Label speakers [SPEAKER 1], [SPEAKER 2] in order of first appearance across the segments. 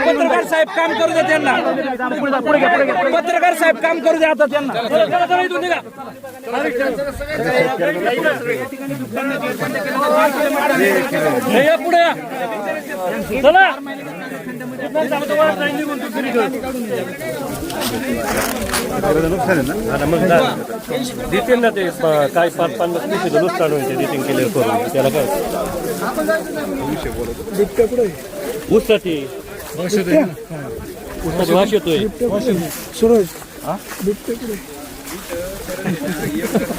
[SPEAKER 1] पत्रकार साहेब काम करू दे त्यांना, पत्रकार साहेब काम करू दे आता त्यांना. पुढे चला.
[SPEAKER 2] देतील ना ते काय 5-50 पैसे नुकसान होईल देतील केले करून. त्याला काय ऊससाठी वास येतोय.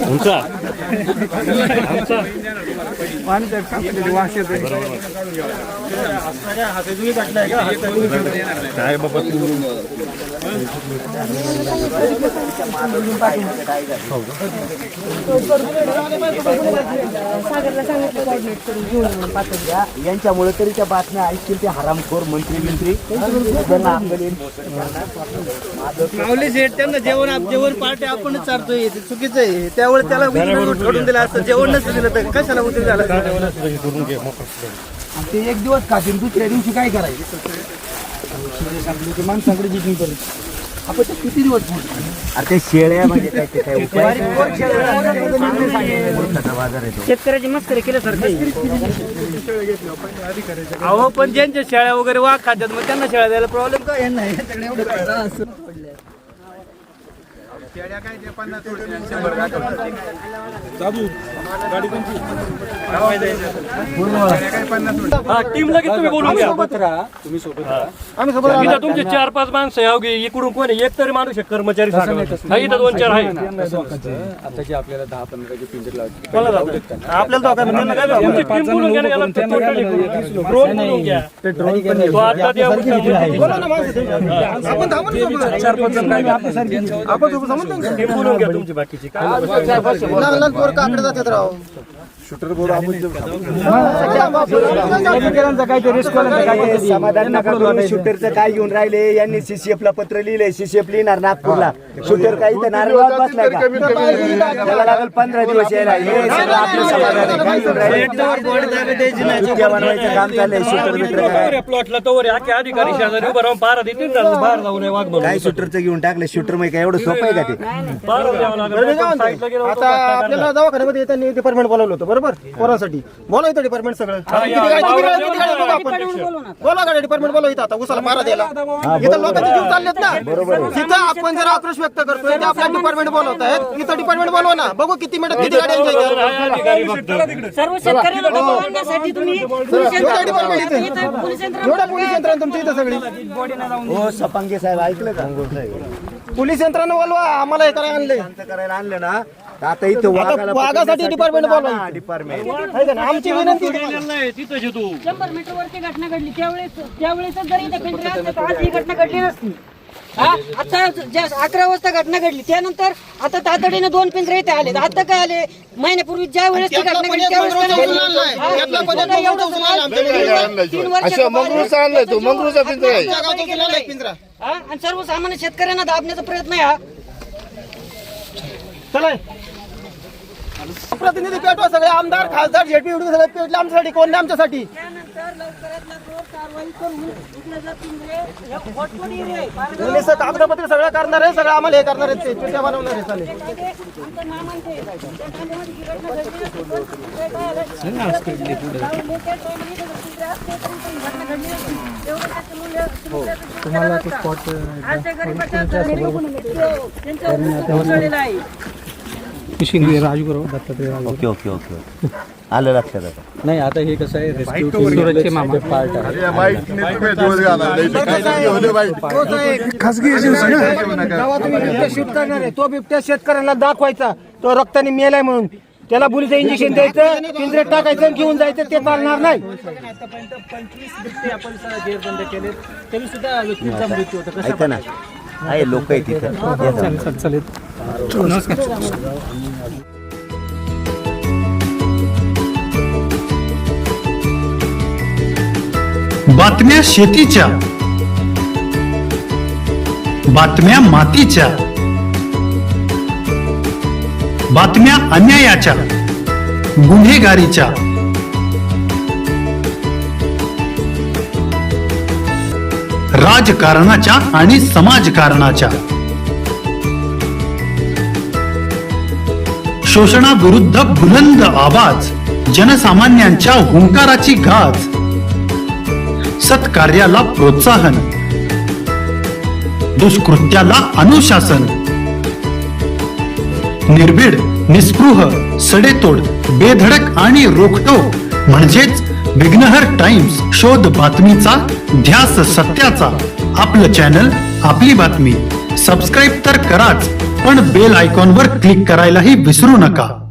[SPEAKER 2] उंचा काय बाबा तू
[SPEAKER 3] यांच्यामुळे तरी त्या बातम्या ऐकतील ते हरामखोर मंत्री
[SPEAKER 4] माऊली शेठ त्यांना जेवण पार्टी आपणच चालतोय, चुकीचं आहे. त्यावेळेस त्याला ठरवून दिलं असतं, जेवण नसतं दिलं तर कशाला उद्योग झाला.
[SPEAKER 3] ते एक दिवस खातील, दुसऱ्या दिवशी काय करायचं माणसाकडे जिंकून परत आपण ते किती दिवस अरे ते शेळ्या म्हणजे काय ते काय
[SPEAKER 4] शेतकऱ्याची मस्करी केल्यासारखं. अहो पण ज्यांच्या शेळ्या वगैरे वाघ खात्यात मग त्यांना शेळ्या द्यायला प्रॉब्लेम काय यांना
[SPEAKER 2] टीम लगेच तुम्ही बोलून घ्या. तुम्ही सोबत तुमचे 4-5 माणसं आहे. इकडून कोण एक तरी माणूस कर्मचारी इथं 2-4 आहे.
[SPEAKER 5] आता जे आपल्याला 10-15 पिंजर
[SPEAKER 2] आपल्याला तुमची बाकीची
[SPEAKER 3] शूटर शूटरचं काय घेऊन राहिले यांनी CCF ला पत्र लिहिलंय. CCF लिहिणार नागपूरला. शूटर काही तर नारायणगावात बसलाय का? त्याला लागेल 15 दिवस यायला. हे सगळं आपलं समाधान आहे. काय घेऊन राहिले बनवायचं काम चाललंय. शूटर मित्र
[SPEAKER 2] प्लॉटला तोवर अधिकारी शेजारी उभं राहून पारा देतील बाहेर जाऊ नये वाघ
[SPEAKER 3] काय शूटरचं घेऊन टाकलं. शूटर मग काय एवढं सोपं आहे का ते?
[SPEAKER 4] आता आपल्याला दवाखान्यामध्ये येताना डिपार्टमेंट बोलावलं होतं बरोबर, पोरांसाठी बोलायचं डिपार्टमेंट सगळं. बोला गाडी डिपार्टमेंट बोलायचं आता उसाला मारा द्यायला. इथं लोकांचे जीव चाललेत ना. तिथं आपण जर आक्रोश व्यक्त करतोय ते आपल्या डिपार्टमेंट बोलवत आहेत. इथं डिपार्टमेंट बोलवा ना, बघू किती मिनिटात किती गाड्या
[SPEAKER 6] सर्व शेतकऱ्यांना बोलवण्यासाठी तुम्ही
[SPEAKER 4] पोलीस यंत्रणा तुमची इथं सगळी.
[SPEAKER 3] हो सपांगे साहेब ऐकलं का?
[SPEAKER 4] पोलीस यंत्रणा बोलवा, आम्हाला हे करायला आणले.
[SPEAKER 3] करायला आणलं ना आता इथं
[SPEAKER 4] वाघासाठी डिपार्टमेंट बोलवा.
[SPEAKER 3] डिपार्टमेंट
[SPEAKER 4] आमची विनंती
[SPEAKER 6] 100 मीटर वरती घटना घडली त्यावेळेस जरी इथे पिंजरे असते तर आज ही घटना घडली नसती. आता 11 वाजता घटना घडली, त्यानंतर आता तातडीने 2 पिंजरे इथे आले. आता काय आले? महिन्यापूर्वी ज्या वेळेस ती घटना घडली त्यावेळेस आणि सर्वसामान्य शेतकऱ्यांना दाबण्याचा प्रयत्न आहे हा.
[SPEAKER 4] प्रतिनिधी पेटवा, सगळे आमदार खासदार झेडपी सगळे पेटले आमच्यासाठी. कोण नाही आमच्यासाठी. कागदपत्र सगळं करणार आहे, सगळं आम्हाला हे करणार आहे, चिठ्ठ्या बनवणार आहे. चालेल
[SPEAKER 5] तुम्हाला ते spot Rajguru Dattatray.
[SPEAKER 3] Okay okay okay आलं लक्षात आता.
[SPEAKER 5] नाही आता हे कसं आहे रेस्क्यू सूरजचे मामा पार्ट आहे.
[SPEAKER 4] खासगी जेव्हा तुम्ही बिबट्या शूट करणार आहे तो बिबट्या शेतकऱ्यांना दाखवायचा तो रक्ताने मेलाय म्हणून त्याला बुलीचं इंजेक्शन द्यायचं, पिंजऱ्यात टाकायचं, घेऊन जायचं. ते चालणार नाही. आतापर्यंत 25 बिबटे आपण जेर बंद केले तरी सुद्धा व्यक्तीचा मृत्यू होतो.
[SPEAKER 3] ऐका ना, आहे लोक आहेत तिथं.
[SPEAKER 5] नमस्कार.
[SPEAKER 7] बातम्या शेतीच्या, बातम्या मातीच्या, बातम्या अन्यायाच्या, गुन्हेगारीच्या, राजकारणाच्या आणि समाजकारणाच्या, शोषणाविरुद्ध बुलंद आवाज, जनसामान्यांच्या हुंकाराची गाज, सत्कार्याला प्रोत्साहन, दुष्कृत्याला अनुशासन, निर्भीड, निस्पृह, सडेतोड, बेधडक आणि रोखटोक म्हणजेच विघ्नहर टाइम्स. शोध बातमीचा, ध्यास सत्याचा. आपलं चॅनल, आपली बातमी. सबस्क्राईब तर कराच, पण बेल आयकॉनवर क्लिक करायलाही विसरू नका.